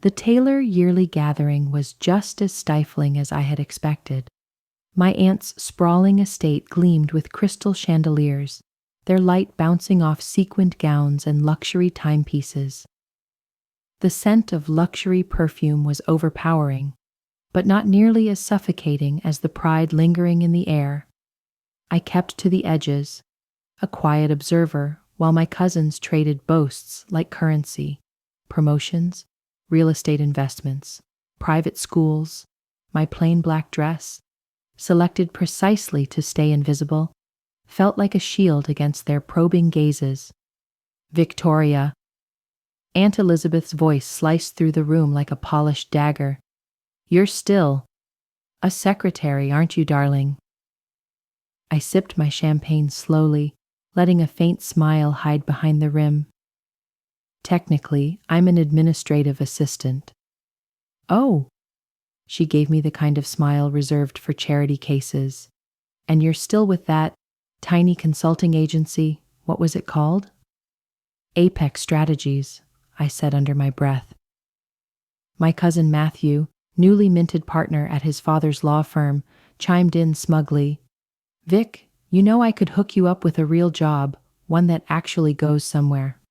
The Taylor yearly gathering was just as stifling as I had expected. My aunt's sprawling estate gleamed with crystal chandeliers, their light bouncing off sequined gowns and luxury timepieces. The scent of luxury perfume was overpowering, but not nearly as suffocating as the pride lingering in the air. I kept to the edges, a quiet observer, while my cousins traded boasts like currency, promotions, real estate investments, private schools, my plain black dress, selected precisely to stay invisible, felt like a shield against their probing gazes. Victoria. Aunt Elizabeth's voice sliced through the room like a polished dagger. You're still a secretary, aren't you, darling? I sipped my champagne slowly, letting a faint smile hide behind the rim. Technically, I'm an administrative assistant. Oh, she gave me the kind of smile reserved for charity cases. And you're still with that tiny consulting agency, what was it called? Apex Strategies, I said under my breath. My cousin Matthew, newly minted partner at his father's law firm, chimed in smugly. Vic, you know I could hook you up with a real job, one that actually goes somewhere.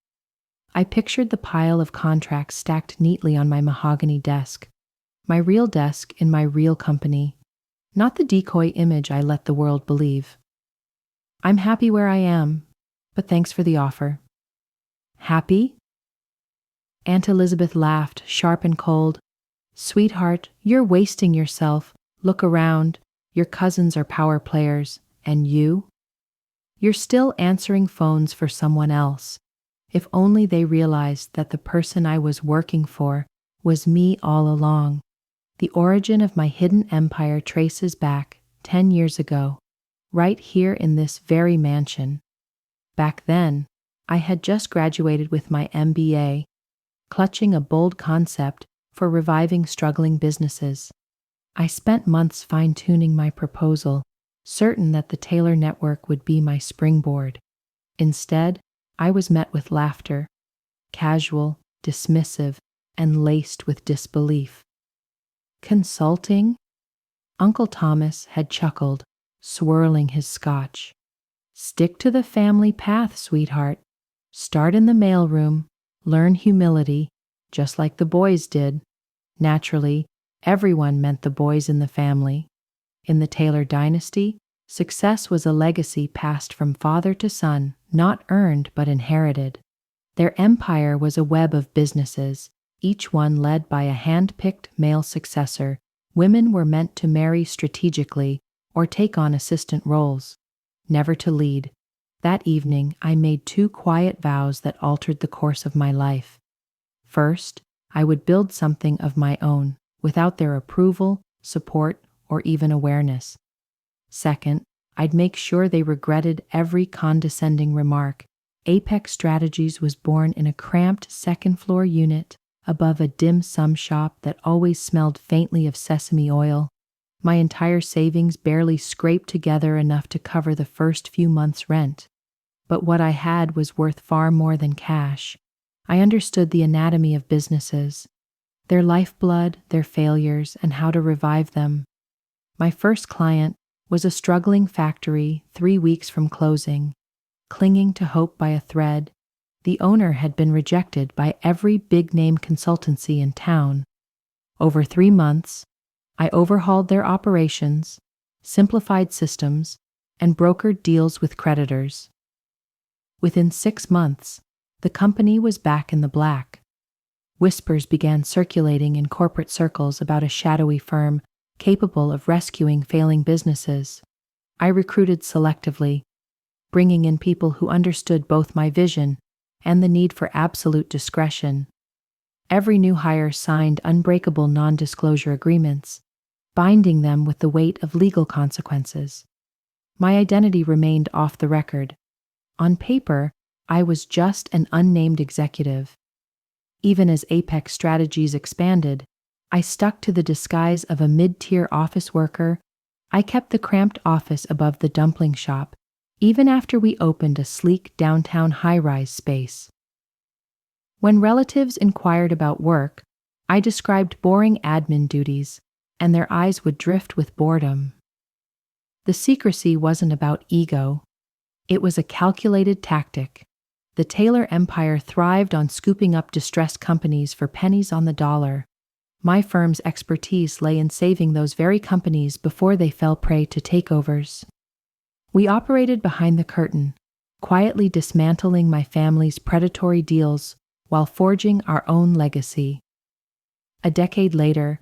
I pictured the pile of contracts stacked neatly on my mahogany desk, my real desk in my real company, not the decoy image I let the world believe. I'm happy where I am, but thanks for the offer. Happy? Aunt Elizabeth laughed, sharp and cold. Sweetheart, you're wasting yourself. Look around. Your cousins are power players. And you? You're still answering phones for someone else. If only they realized that the person I was working for was me all along. The origin of my hidden empire traces back 10 years ago, right here in this very mansion. Back then, I had just graduated with my MBA, clutching a bold concept for reviving struggling businesses. I spent months fine-tuning my proposal, certain that the Taylor Network would be my springboard. Instead, I was met with laughter, casual, dismissive, and laced with disbelief. Consulting? Uncle Thomas had chuckled, swirling his scotch. Stick to the family path, sweetheart. Start in the mailroom, learn humility, just like the boys did. Naturally, everyone meant the boys in the family. In the Taylor dynasty, success was a legacy passed from father to son, not earned but inherited. Their empire was a web of businesses, each one led by a hand-picked male successor. Women were meant to marry strategically or take on assistant roles, never to lead. That evening, I made 2 quiet vows that altered the course of my life. First, I would build something of my own, without their approval, support, or even awareness. Second, I'd make sure they regretted every condescending remark. Apex Strategies was born in a cramped second-floor unit above a dim sum shop that always smelled faintly of sesame oil. My entire savings barely scraped together enough to cover the first few months' rent. But what I had was worth far more than cash. I understood the anatomy of businesses, their lifeblood, their failures, and how to revive them. My first client was a struggling factory 3 weeks from closing. Clinging to hope by a thread, the owner had been rejected by every big-name consultancy in town. Over 3 months, I overhauled their operations, simplified systems, and brokered deals with creditors. Within 6 months, the company was back in the black. Whispers began circulating in corporate circles about a shadowy firm capable of rescuing failing businesses. I recruited selectively, bringing in people who understood both my vision and the need for absolute discretion. Every new hire signed unbreakable non-disclosure agreements, binding them with the weight of legal consequences. My identity remained off the record. On paper, I was just an unnamed executive. Even as Apex Strategies expanded, I stuck to the disguise of a mid-tier office worker. I kept the cramped office above the dumpling shop, even after we opened a sleek downtown high-rise space. When relatives inquired about work, I described boring admin duties, and their eyes would drift with boredom. The secrecy wasn't about ego. It was a calculated tactic. The Taylor empire thrived on scooping up distressed companies for pennies on the dollar. My firm's expertise lay in saving those very companies before they fell prey to takeovers. We operated behind the curtain, quietly dismantling my family's predatory deals while forging our own legacy. A decade later,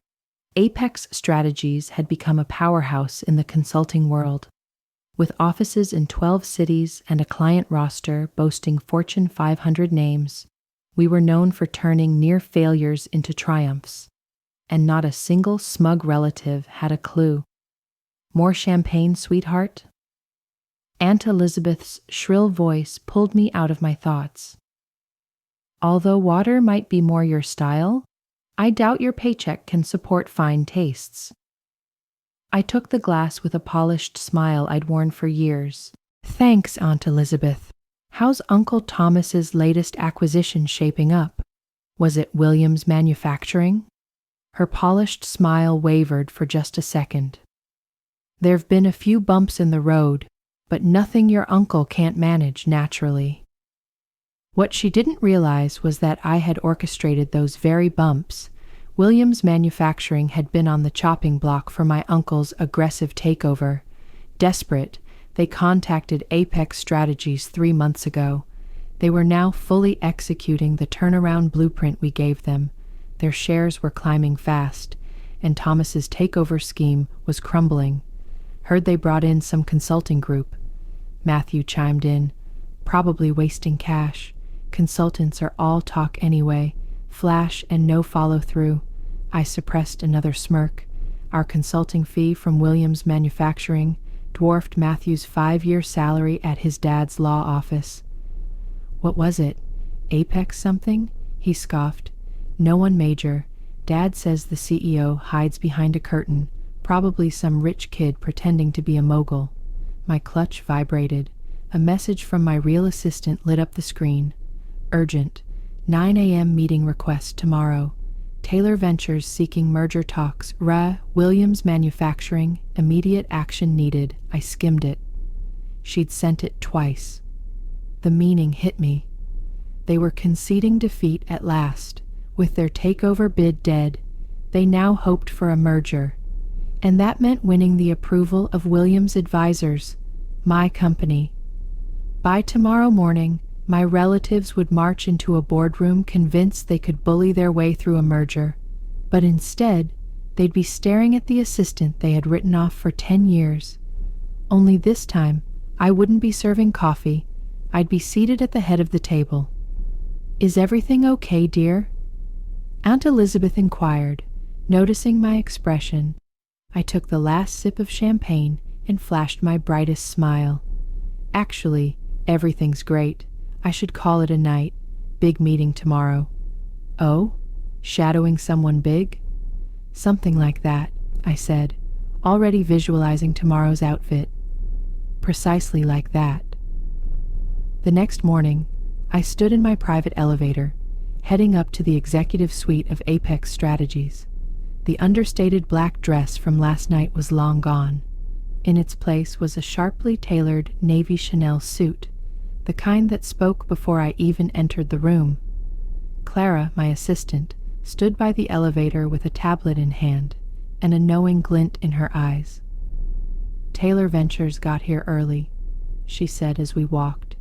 Apex Strategies had become a powerhouse in the consulting world. With offices in 12 cities and a client roster boasting Fortune 500 names, we were known for turning near failures into triumphs, and not a single smug relative had a clue. More champagne, sweetheart? Aunt Elizabeth's shrill voice pulled me out of my thoughts. Although water might be more your style, I doubt your paycheck can support fine tastes. I took the glass with a polished smile I'd worn for years. Thanks, Aunt Elizabeth. How's Uncle Thomas's latest acquisition shaping up? Was it Williams Manufacturing? Her polished smile wavered for just a second. There've been a few bumps in the road, but nothing your uncle can't manage naturally. What she didn't realize was that I had orchestrated those very bumps. Williams Manufacturing had been on the chopping block for my uncle's aggressive takeover. Desperate, they contacted Apex Strategies 3 months ago. They were now fully executing the turnaround blueprint we gave them. Their shares were climbing fast, and Thomas's takeover scheme was crumbling. Heard they brought in some consulting group. Matthew chimed in. Probably wasting cash. Consultants are all talk anyway. Flash and no follow-through. I suppressed another smirk. Our consulting fee from Williams Manufacturing dwarfed Matthew's 5-year salary at his dad's law office. What was it? Apex something? He scoffed. No one major. Dad says the CEO hides behind a curtain, probably some rich kid pretending to be a mogul. My clutch vibrated. A message from my real assistant lit up the screen. Urgent. 9 a.m. meeting request tomorrow. Taylor Ventures seeking merger talks. Williams Manufacturing. Immediate action needed. I skimmed it. She'd sent it twice. The meaning hit me. They were conceding defeat at last. With their takeover bid dead, they now hoped for a merger. And that meant winning the approval of Williams Advisors, my company. By tomorrow morning, my relatives would march into a boardroom convinced they could bully their way through a merger. But instead, they'd be staring at the assistant they had written off for 10 years. Only this time, I wouldn't be serving coffee. I'd be seated at the head of the table. Is everything okay, dear? Aunt Elizabeth inquired, noticing my expression. I took the last sip of champagne and flashed my brightest smile. Actually, everything's great. I should call it a night. Big meeting tomorrow. Oh? Shadowing someone big? Something like that, I said, already visualizing tomorrow's outfit. Precisely like that. The next morning, I stood in my private elevator, heading up to the executive suite of Apex Strategies. The understated black dress from last night was long gone. In its place was a sharply tailored navy Chanel suit, the kind that spoke before I even entered the room. Clara, my assistant, stood by the elevator with a tablet in hand and a knowing glint in her eyes. Taylor Ventures got here early, she said as we walked.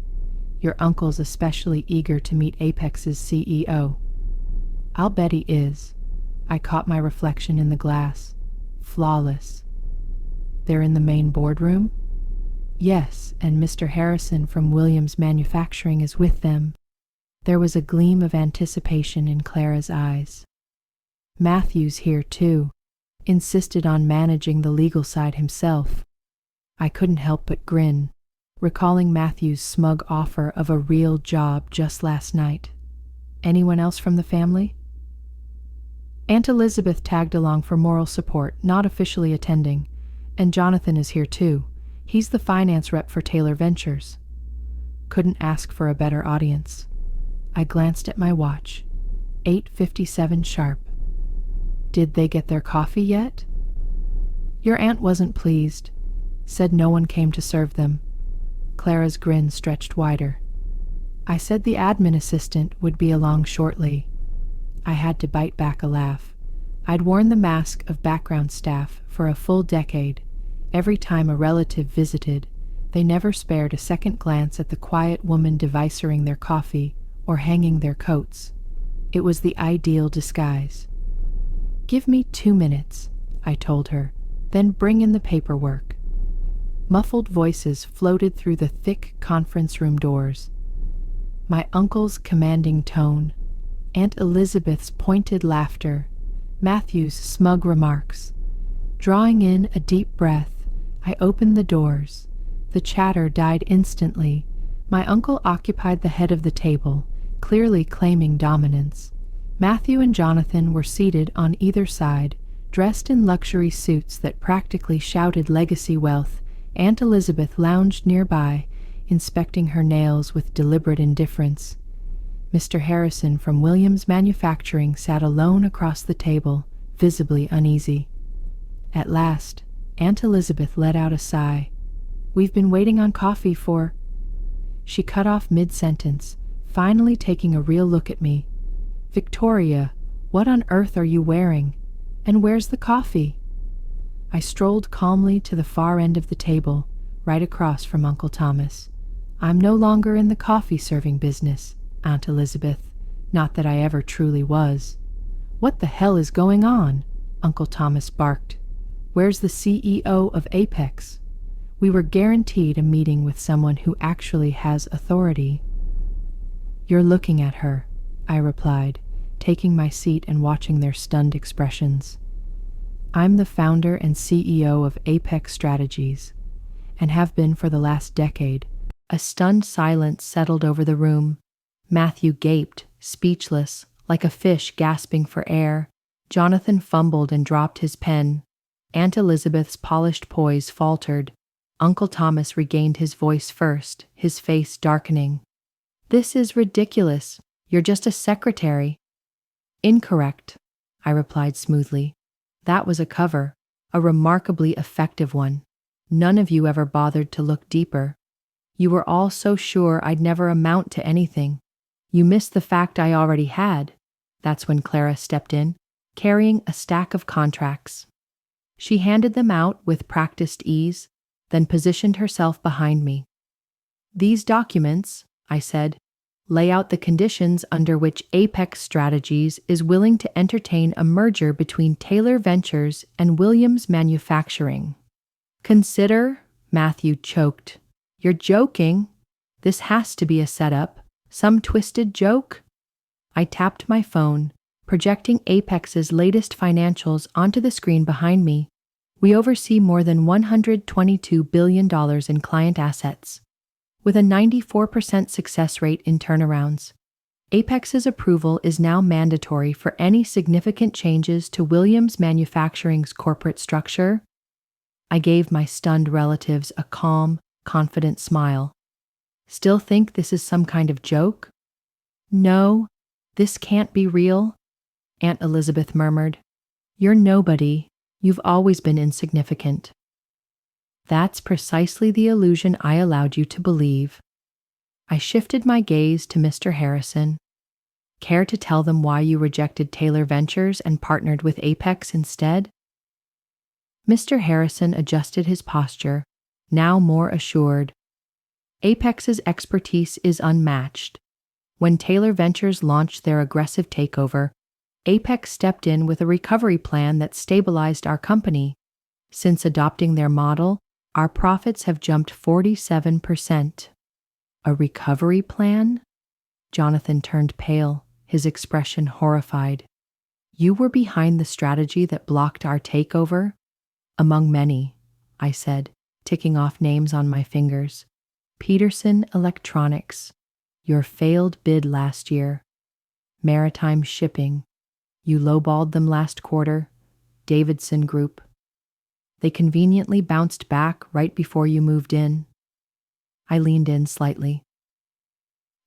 Your uncle's especially eager to meet Apex's CEO. I'll bet he is. I caught my reflection in the glass. Flawless. They're in the main boardroom? Yes, and Mr. Harrison from Williams Manufacturing is with them. There was a gleam of anticipation in Clara's eyes. Matthew's here too. Insisted on managing the legal side himself. I couldn't help but grin, recalling Matthew's smug offer of a real job just last night. Anyone else from the family? Aunt Elizabeth tagged along for moral support, not officially attending, and Jonathan is here too. He's the finance rep for Taylor Ventures. Couldn't ask for a better audience. I glanced at my watch. 8:57 sharp. Did they get their coffee yet? Your aunt wasn't pleased, said no one came to serve them. Clara's grin stretched wider. I said the admin assistant would be along shortly. I had to bite back a laugh. I'd worn the mask of background staff for a full decade. Every time a relative visited, they never spared a second glance at the quiet woman devisoring their coffee or hanging their coats. It was the ideal disguise. Give me 2 minutes, I told her, then bring in the paperwork. Muffled voices floated through the thick conference room doors. My uncle's commanding tone, Aunt Elizabeth's pointed laughter, Matthew's smug remarks. Drawing in a deep breath, I opened the doors. The chatter died instantly. My uncle occupied the head of the table, clearly claiming dominance. Matthew and Jonathan were seated on either side, dressed in luxury suits that practically shouted legacy wealth. Aunt Elizabeth lounged nearby, inspecting her nails with deliberate indifference. Mr. Harrison from Williams Manufacturing sat alone across the table, visibly uneasy. At last, Aunt Elizabeth let out a sigh. We've been waiting on coffee for... She cut off mid-sentence, finally taking a real look at me. Victoria, what on earth are you wearing? And where's the coffee? I strolled calmly to the far end of the table, right across from Uncle Thomas. I'm no longer in the coffee-serving business, Aunt Elizabeth. Not that I ever truly was. What the hell is going on? Uncle Thomas barked. Where's the CEO of Apex? We were guaranteed a meeting with someone who actually has authority. You're looking at her, I replied, taking my seat and watching their stunned expressions. I'm the founder and CEO of Apex Strategies, and have been for the last decade. A stunned silence settled over the room. Matthew gaped, speechless, like a fish gasping for air. Jonathan fumbled and dropped his pen. Aunt Elizabeth's polished poise faltered. Uncle Thomas regained his voice first, his face darkening. This is ridiculous. You're just a secretary. Incorrect, I replied smoothly. That was a cover, a remarkably effective one. None of you ever bothered to look deeper. You were all so sure I'd never amount to anything. You missed the fact I already had. That's when Clara stepped in, carrying a stack of contracts. She handed them out with practiced ease, then positioned herself behind me. These documents, I said, lay out the conditions under which Apex Strategies is willing to entertain a merger between Taylor Ventures and Williams Manufacturing. Consider, Matthew choked. You're joking. This has to be a setup. Some twisted joke? I tapped my phone, projecting Apex's latest financials onto the screen behind me. We oversee more than $122 billion in client assets, with a 94% success rate in turnarounds. Apex's approval is now mandatory for any significant changes to Williams Manufacturing's corporate structure. I gave my stunned relatives a calm, confident smile. Still think this is some kind of joke? No, this can't be real, Aunt Elizabeth murmured. You're nobody. You've always been insignificant. That's precisely the illusion I allowed you to believe. I shifted my gaze to Mr. Harrison. Care to tell them why you rejected Taylor Ventures and partnered with Apex instead? Mr. Harrison adjusted his posture, now more assured. Apex's expertise is unmatched. When Taylor Ventures launched their aggressive takeover, Apex stepped in with a recovery plan that stabilized our company. Since adopting their model, our profits have jumped 47%. A recovery plan? Jonathan turned pale, his expression horrified. You were behind the strategy that blocked our takeover? Among many, I said, ticking off names on my fingers. Peterson Electronics, your failed bid last year. Maritime Shipping, you lowballed them last quarter. Davidson Group. They conveniently bounced back right before you moved in. I leaned in slightly.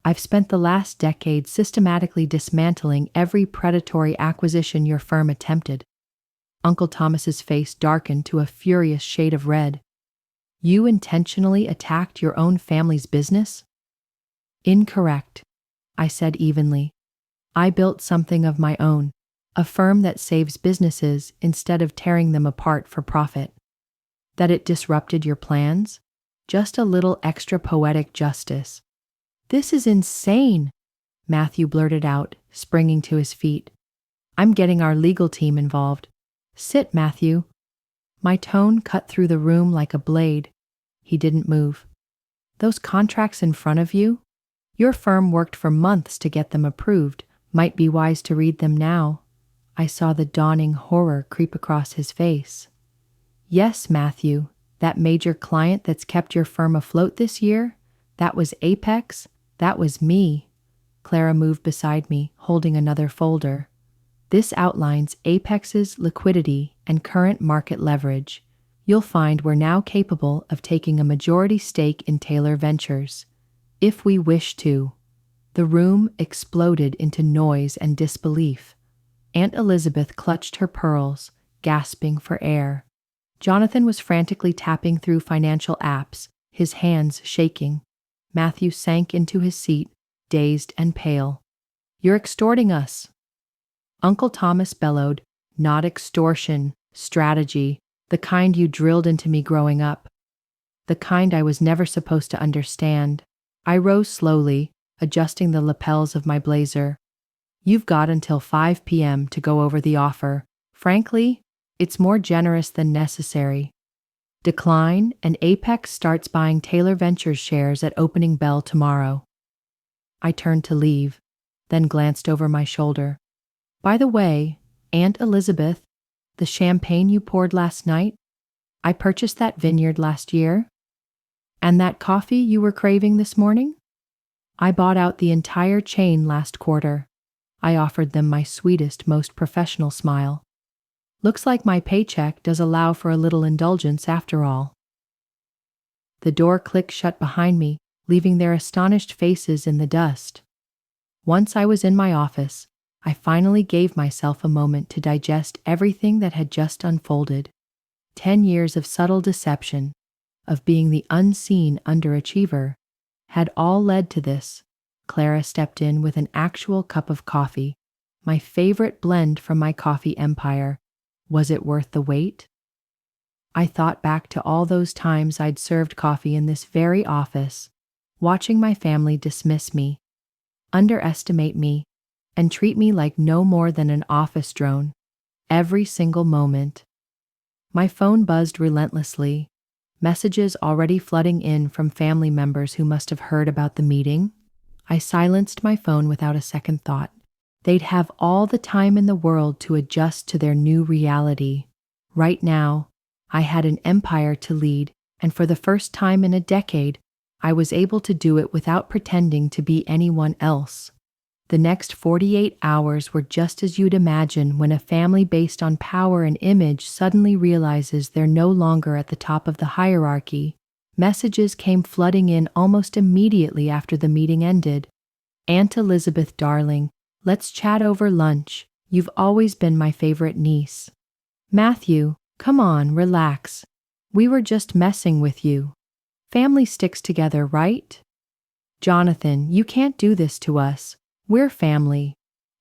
I've spent the last decade systematically dismantling every predatory acquisition your firm attempted. Uncle Thomas's face darkened to a furious shade of red. You intentionally attacked your own family's business? Incorrect, I said evenly. I built something of my own, a firm that saves businesses instead of tearing them apart for profit. That it disrupted your plans? Just a little extra poetic justice. This is insane, Matthew blurted out, springing to his feet. I'm getting our legal team involved. Sit, Matthew. My tone cut through the room like a blade. He didn't move. Those contracts in front of you? Your firm worked for months to get them approved. Might be wise to read them now. I saw the dawning horror creep across his face. Yes, Matthew, that major client that's kept your firm afloat this year? That was Apex? That was me. Clara moved beside me, holding another folder. This outlines Apex's liquidity and current market leverage. You'll find we're now capable of taking a majority stake in Taylor Ventures, if we wish to. The room exploded into noise and disbelief. Aunt Elizabeth clutched her pearls, gasping for air. Jonathan was frantically tapping through financial apps, his hands shaking. Matthew sank into his seat, dazed and pale. You're extorting us. Uncle Thomas bellowed, not extortion, strategy, the kind you drilled into me growing up. The kind I was never supposed to understand. I rose slowly, adjusting the lapels of my blazer. You've got until 5 p.m. to go over the offer. Frankly, it's more generous than necessary. Decline, and Apex starts buying Taylor Ventures shares at opening bell tomorrow. I turned to leave, then glanced over my shoulder. By the way, Aunt Elizabeth, the champagne you poured last night, I purchased that vineyard last year. And that coffee you were craving this morning? I bought out the entire chain last quarter. I offered them my sweetest, most professional smile. Looks like my paycheck does allow for a little indulgence after all. The door clicked shut behind me, leaving their astonished faces in the dust. Once I was in my office, I finally gave myself a moment to digest everything that had just unfolded. 10 years of subtle deception, of being the unseen underachiever, had all led to this. Clara stepped in with an actual cup of coffee, my favorite blend from my coffee empire. Was it worth the wait? I thought back to all those times I'd served coffee in this very office, watching my family dismiss me, underestimate me, and treat me like no more than an office drone, every single moment. My phone buzzed relentlessly, messages already flooding in from family members who must have heard about the meeting. I silenced my phone without a second thought. They'd have all the time in the world to adjust to their new reality. Right now, I had an empire to lead, and for the first time in a decade, I was able to do it without pretending to be anyone else. The next 48 hours were just as you'd imagine when a family based on power and image suddenly realizes they're no longer at the top of the hierarchy. Messages came flooding in almost immediately after the meeting ended. Aunt Elizabeth, darling, let's chat over lunch. You've always been my favorite niece. Matthew, come on, relax. We were just messing with you. Family sticks together, right? Jonathan, you can't do this to us. We're family.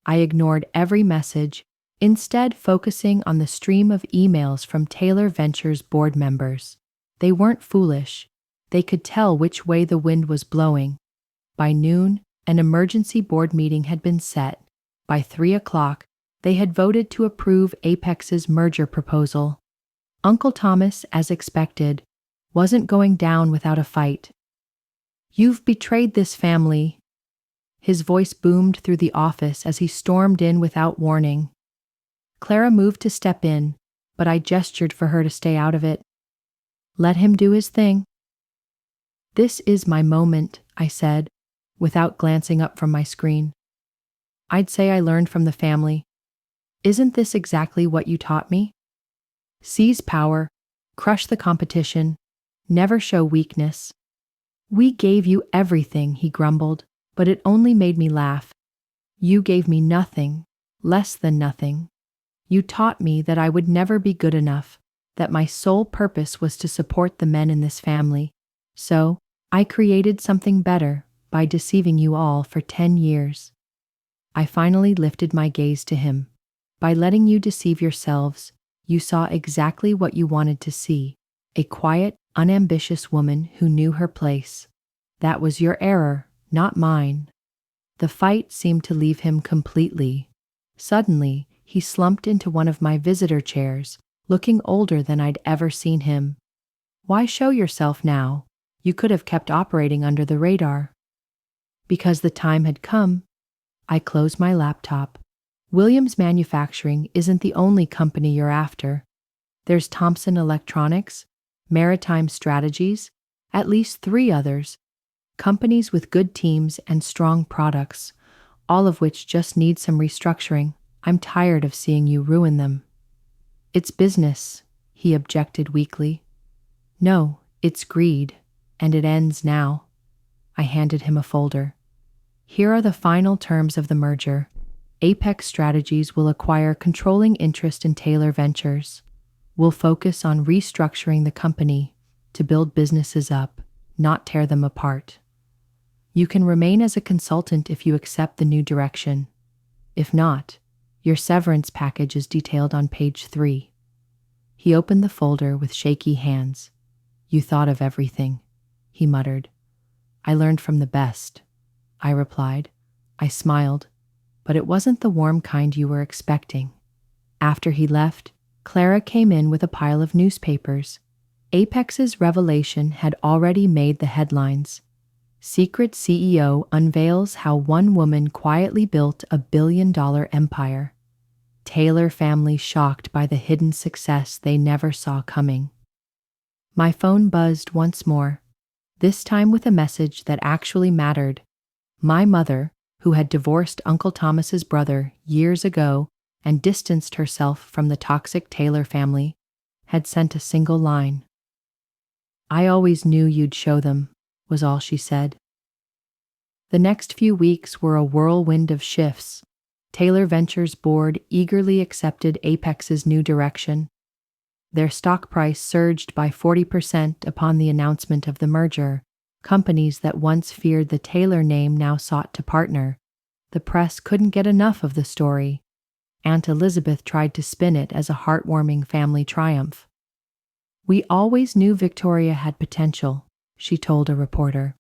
I ignored every message, instead focusing on the stream of emails from Taylor Ventures board members. They weren't foolish. They could tell which way the wind was blowing. By noon, an emergency board meeting had been set. By 3 o'clock, they had voted to approve Apex's merger proposal. Uncle Thomas, as expected, wasn't going down without a fight. You've betrayed this family. His voice boomed through the office as he stormed in without warning. Clara moved to step in, but I gestured for her to stay out of it. Let him do his thing. This is my moment, I said, without glancing up from my screen. I'd say I learned from the family. Isn't this exactly what you taught me? Seize power, crush the competition, never show weakness. We gave you everything, he grumbled, but it only made me laugh. You gave me nothing, less than nothing. You taught me that I would never be good enough, that my sole purpose was to support the men in this family. So, I created something better by deceiving you all for 10 years. I finally lifted my gaze to him. By letting you deceive yourselves, you saw exactly what you wanted to see. A quiet, unambitious woman who knew her place. That was your error, not mine. The fight seemed to leave him completely. Suddenly, he slumped into one of my visitor chairs, looking older than I'd ever seen him. Why show yourself now? You could have kept operating under the radar. Because the time had come. I closed my laptop. Williams Manufacturing isn't the only company you're after. There's Thomson Electronics, Maritime Strategies, at least 3 others. Companies with good teams and strong products, all of which just need some restructuring. I'm tired of seeing you ruin them. It's business, he objected weakly. No, it's greed, and it ends now. I handed him a folder. Here are the final terms of the merger. Apex Strategies will acquire controlling interest in Taylor Ventures. We'll focus on restructuring the company to build businesses up, not tear them apart. You can remain as a consultant if you accept the new direction. If not, your severance package is detailed on page 3. He opened the folder with shaky hands. You thought of everything, he muttered. I learned from the best, I replied. I smiled, but it wasn't the warm kind you were expecting. After he left, Clara came in with a pile of newspapers. Apex's revelation had already made the headlines. Secret CEO unveils how one woman quietly built a billion-dollar empire. Taylor family shocked by the hidden success they never saw coming. My phone buzzed once more, this time with a message that actually mattered. My mother, who had divorced Uncle Thomas's brother years ago and distanced herself from the toxic Taylor family, had sent a single line. I always knew you'd show them, was all she said. The next few weeks were a whirlwind of shifts. Taylor Ventures board eagerly accepted Apex's new direction. Their stock price surged by 40% upon the announcement of the merger. Companies that once feared the Taylor name now sought to partner. The press couldn't get enough of the story. Aunt Elizabeth tried to spin it as a heartwarming family triumph. We always knew Victoria had potential, she told a reporter.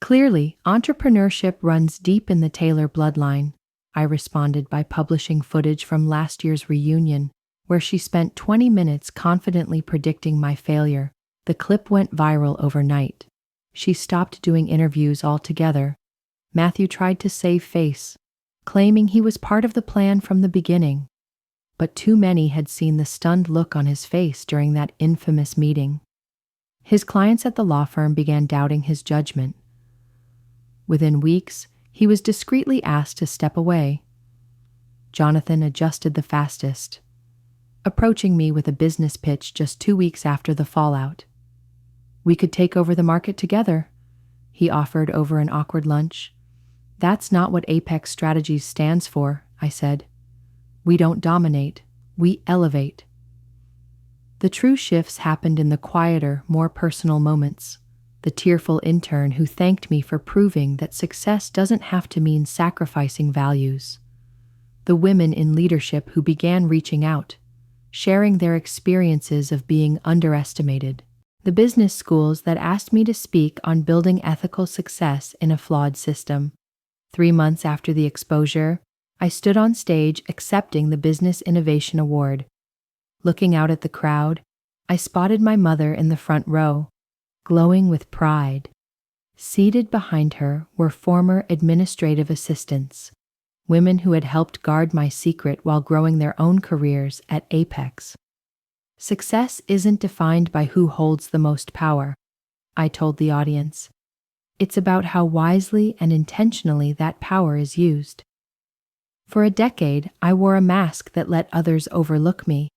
Clearly, entrepreneurship runs deep in the Taylor bloodline, I responded by publishing footage from last year's reunion, where she spent 20 minutes confidently predicting my failure. The clip went viral overnight. She stopped doing interviews altogether. Matthew tried to save face, claiming he was part of the plan from the beginning. But too many had seen the stunned look on his face during that infamous meeting. His clients at the law firm began doubting his judgment. Within weeks, he was discreetly asked to step away. Jonathan adjusted the fastest, approaching me with a business pitch just 2 weeks after the fallout. We could take over the market together, he offered over an awkward lunch. That's not what Apex Strategies stands for, I said. We don't dominate, we elevate. The true shifts happened in the quieter, more personal moments. The tearful intern who thanked me for proving that success doesn't have to mean sacrificing values. The women in leadership who began reaching out, sharing their experiences of being underestimated. The business schools that asked me to speak on building ethical success in a flawed system. 3 months after the exposure, I stood on stage accepting the Business Innovation Award. Looking out at the crowd, I spotted my mother in the front row, glowing with pride. Seated behind her were former administrative assistants, women who had helped guard my secret while growing their own careers at Apex. Success isn't defined by who holds the most power, I told the audience. It's about how wisely and intentionally that power is used. For a decade, I wore a mask that let others overlook me.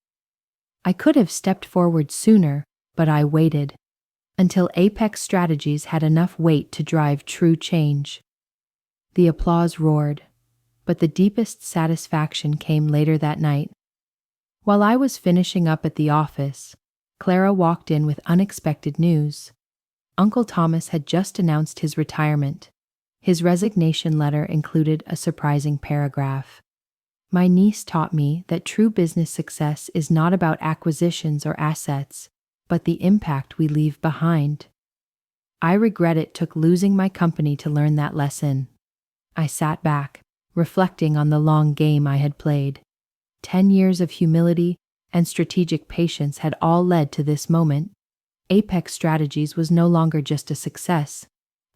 I could have stepped forward sooner, but I waited until Apex Strategies had enough weight to drive true change. The applause roared, but the deepest satisfaction came later that night. While I was finishing up at the office, Clara walked in with unexpected news. Uncle Thomas had just announced his retirement. His resignation letter included a surprising paragraph. My niece taught me that true business success is not about acquisitions or assets, but the impact we leave behind. I regret it took losing my company to learn that lesson. I sat back, reflecting on the long game I had played. 10 years of humility and strategic patience had all led to this moment. Apex Strategies was no longer just a success.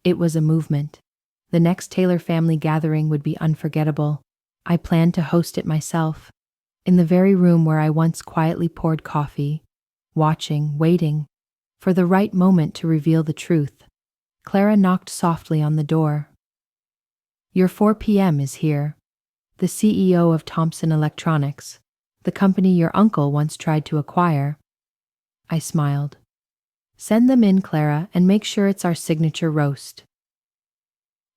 It was a movement. The next Taylor family gathering would be unforgettable. I planned to host it myself, in the very room where I once quietly poured coffee, watching, waiting, for the right moment to reveal the truth. Clara knocked softly on the door. Your 4 p.m. is here. The CEO of Thompson Electronics, the company your uncle once tried to acquire. I smiled. Send them in, Clara, and make sure it's our signature roast.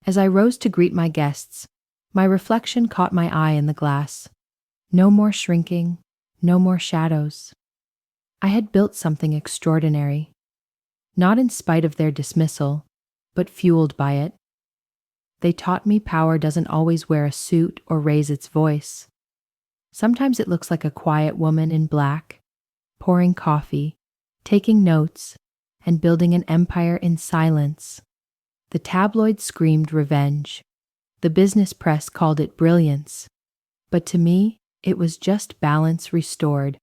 As I rose to greet my guests, my reflection caught my eye in the glass. No more shrinking, no more shadows. I had built something extraordinary, not in spite of their dismissal, but fueled by it. They taught me power doesn't always wear a suit or raise its voice. Sometimes it looks like a quiet woman in black, pouring coffee, taking notes, and building an empire in silence. The tabloids screamed revenge. The business press called it brilliance. But to me, it was just balance restored,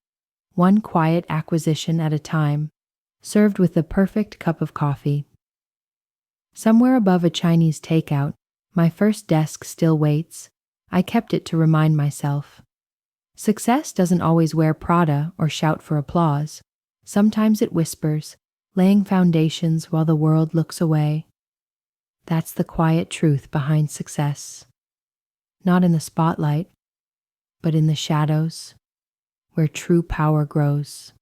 one quiet acquisition at a time, served with the perfect cup of coffee. Somewhere above a Chinese takeout, my first desk still waits. I kept it to remind myself. Success doesn't always wear Prada or shout for applause. Sometimes it whispers, laying foundations while the world looks away. That's the quiet truth behind success. Not in the spotlight, but in the shadows, where true power grows.